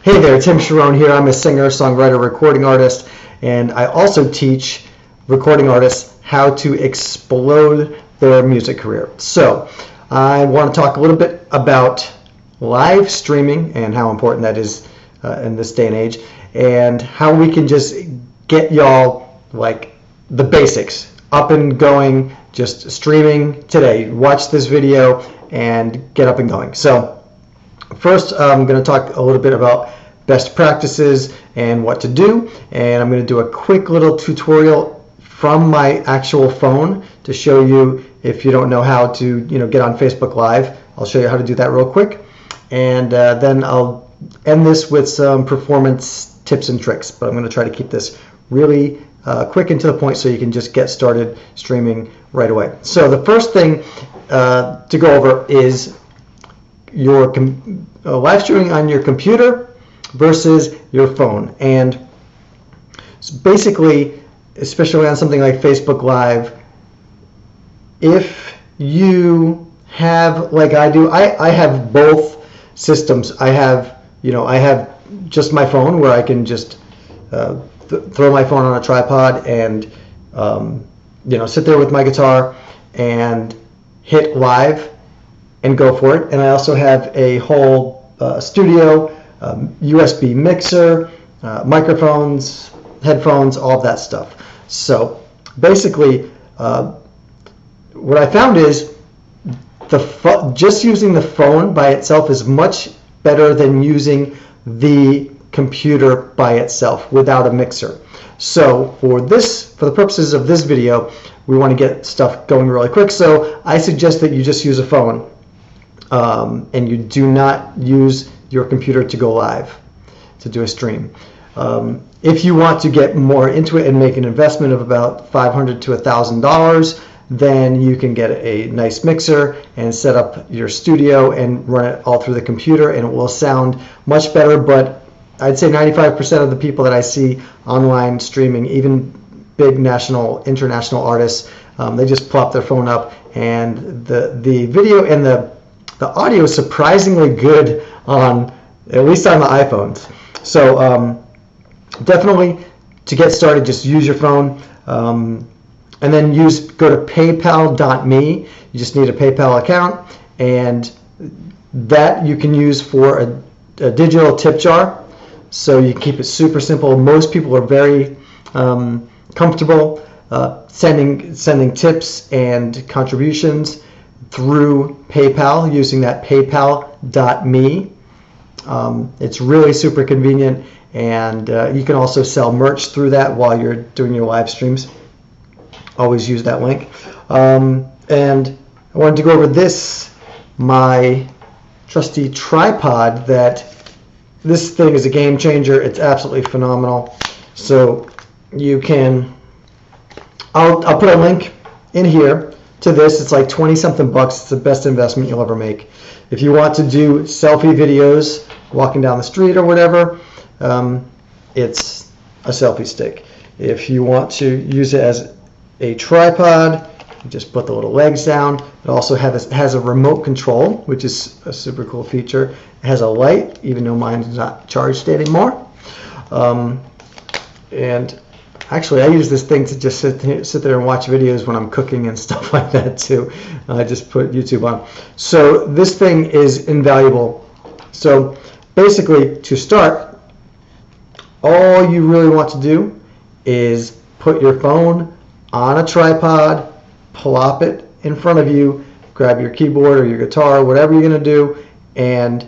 Hey there, Tim Charron here. I'm a singer, songwriter, recording artist, and I also teach recording artists how to explode their music career. So I want to talk a little bit about live streaming and how important that is in this day and age, and how we can just get y'all like the basics up and going, just streaming today. Watch this video and get up and going. So first, I'm going to talk a little bit about best practices and what to do, and I'm going to do a quick little tutorial from my actual phone to show you if you don't know how to get on Facebook Live. I'll show you how to do that real quick, and then I'll end this with some performance tips and tricks, but I'm going to try to keep this really quick and to the point so you can just get started streaming right away. So the first thing to go over is your live streaming on your computer versus your phone. And basically, especially on something like Facebook Live, if you have, like I do, I have both systems. I have just my phone where I can just throw my phone on a tripod and sit there with my guitar and hit live and go for it. And I also have a whole studio, USB mixer, microphones, headphones, all of that stuff. So basically, what I found is just using the phone by itself is much better than using the computer by itself without a mixer. So for the purposes of this video, we want to get stuff going really quick. So I suggest that you just use a phone, and you do not use your computer to go live, to do a stream. If you want to get more into it and make an investment of about $500 to $1,000, then you can get a nice mixer and set up your studio and run it all through the computer, and it will sound much better. But I'd say 95% of the people that I see online streaming, even big national, international artists, they just plop their phone up, and the video and the audio is surprisingly good on, at least on the iPhones. So definitely, to get started, just use your phone, and then go to paypal.me. You just need a PayPal account, and that you can use for a digital tip jar. So you keep it super simple. Most people are very comfortable sending tips and contributions through PayPal, using that paypal.me. It's really super convenient, and you can also sell merch through that while you're doing your live streams. Always use that link. And I wanted to go over my trusty tripod. This thing is a game changer. It's absolutely phenomenal. So you can, I'll put a link in here to this. It's like 20 something bucks. It's the best investment you'll ever make. If you want to do selfie videos walking down the street or whatever, it's a selfie stick. If you want to use it as a tripod, you just put the little legs down. It also has a remote control, which is a super cool feature. It has a light, even though mine's not charged anymore. And actually, I use this thing to just sit there and watch videos when I'm cooking and stuff like that too. I just put YouTube on. So this thing is invaluable. So basically, to start, all you really want to do is put your phone on a tripod, plop it in front of you, grab your keyboard or your guitar, whatever you're going to do, and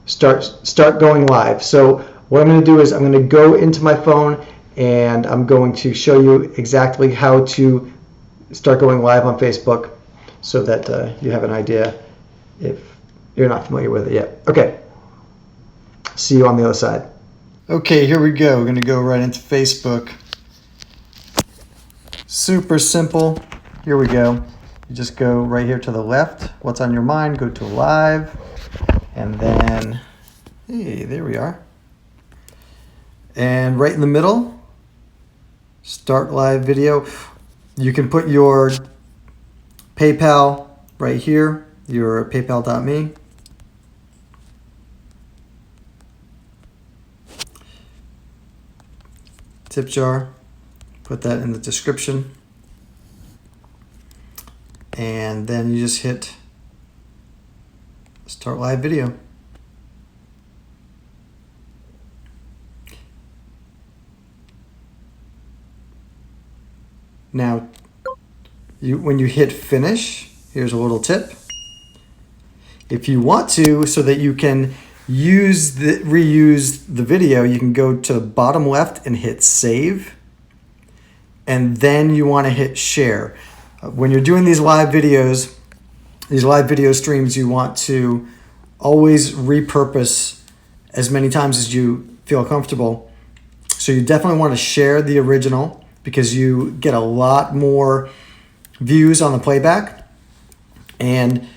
start going live. So what I'm going to do is I'm going to go into my phone, and I'm going to show you exactly how to start going live on Facebook, so that you have an idea if you're not familiar with it yet. Okay, see you on the other side. Okay, here we go. We're going to go right into Facebook. Super simple. Here we go. You just go right here to the left. What's on your mind? Go to live. And then, hey, there we are. And right in the middle, start live video. You can put your PayPal right here, your paypal.me. tip jar. Put that in the description. And then you just hit start live video. Now, when you hit finish, here's a little tip. If you want to, so that you can reuse the video, you can go to the bottom left and hit save. And then you want to hit share. When you're doing these live video streams, you want to always repurpose as many times as you feel comfortable. So you definitely want to share the original because you get a lot more views on the playback. And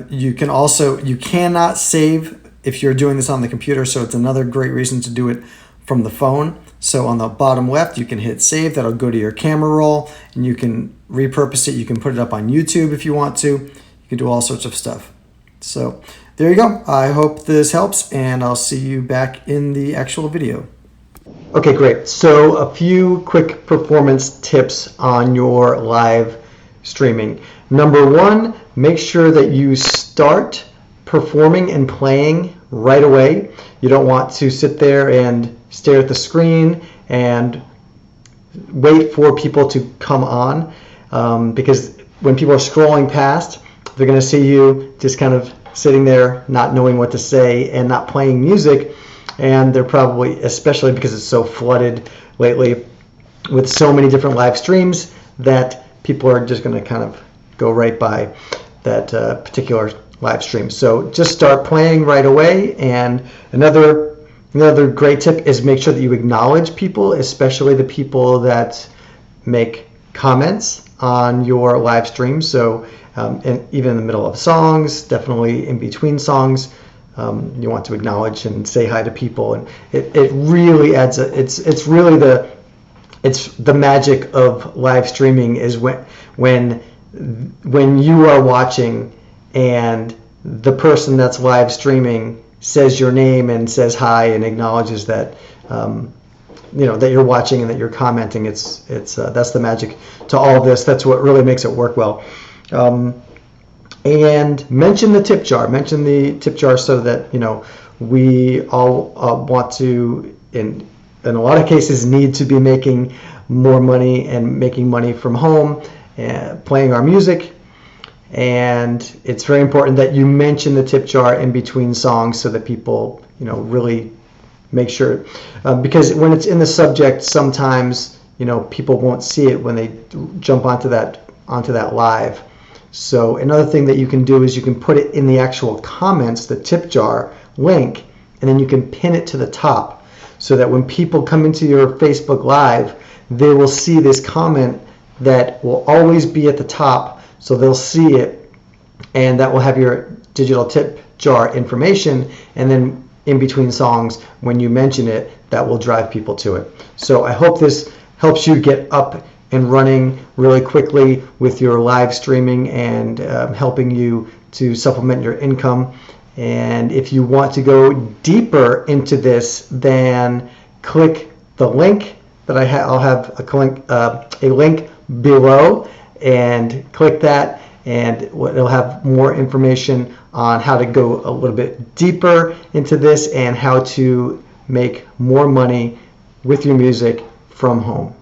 you cannot save if you're doing this on the computer, so it's another great reason to do it from the phone. So on the bottom left, you can hit save. That'll go to your camera roll, and you can repurpose it. You can put it up on YouTube if you want to. You can do all sorts of stuff. So there you go. I hope this helps, and I'll see you back in the actual video. Okay, great. So a few quick performance tips on your live streaming. Number one, make sure that you start performing and playing right away. You don't want to sit there and stare at the screen and wait for people to come on, because when people are scrolling past, they're going to see you just kind of sitting there not knowing what to say and not playing music, and they're probably, especially because it's so flooded lately with so many different live streams, that people are just going to kind of go right by that particular live stream. So just start playing right away. And another great tip is make sure that you acknowledge people, especially the people that make comments on your live stream. So and even in the middle of songs, definitely in between songs, you want to acknowledge and say hi to people. And it really adds it's really the magic of live streaming is when you are watching and the person that's live streaming says your name and says hi and acknowledges that that you're watching and that you're commenting. It's that's the magic to all of this. That's what really makes it work well. And mention the tip jar. Mention the tip jar so that we all want to, in a lot of cases, need to be making more money and making money from home and playing our music. And it's very important that you mention the tip jar in between songs so that people, really make sure, because when it's in the subject, sometimes, people won't see it when they jump onto that live. So another thing that you can do is you can put it in the actual comments, the tip jar link, and then you can pin it to the top so that when people come into your Facebook Live, they will see this comment that will always be at the top. So they'll see it, and that will have your digital tip jar information, and then in between songs, when you mention it, that will drive people to it. So I hope this helps you get up and running really quickly with your live streaming and helping you to supplement your income. And if you want to go deeper into this, then click the link that I'll have a link below, and click that, and it'll have more information on how to go a little bit deeper into this and how to make more money with your music from home.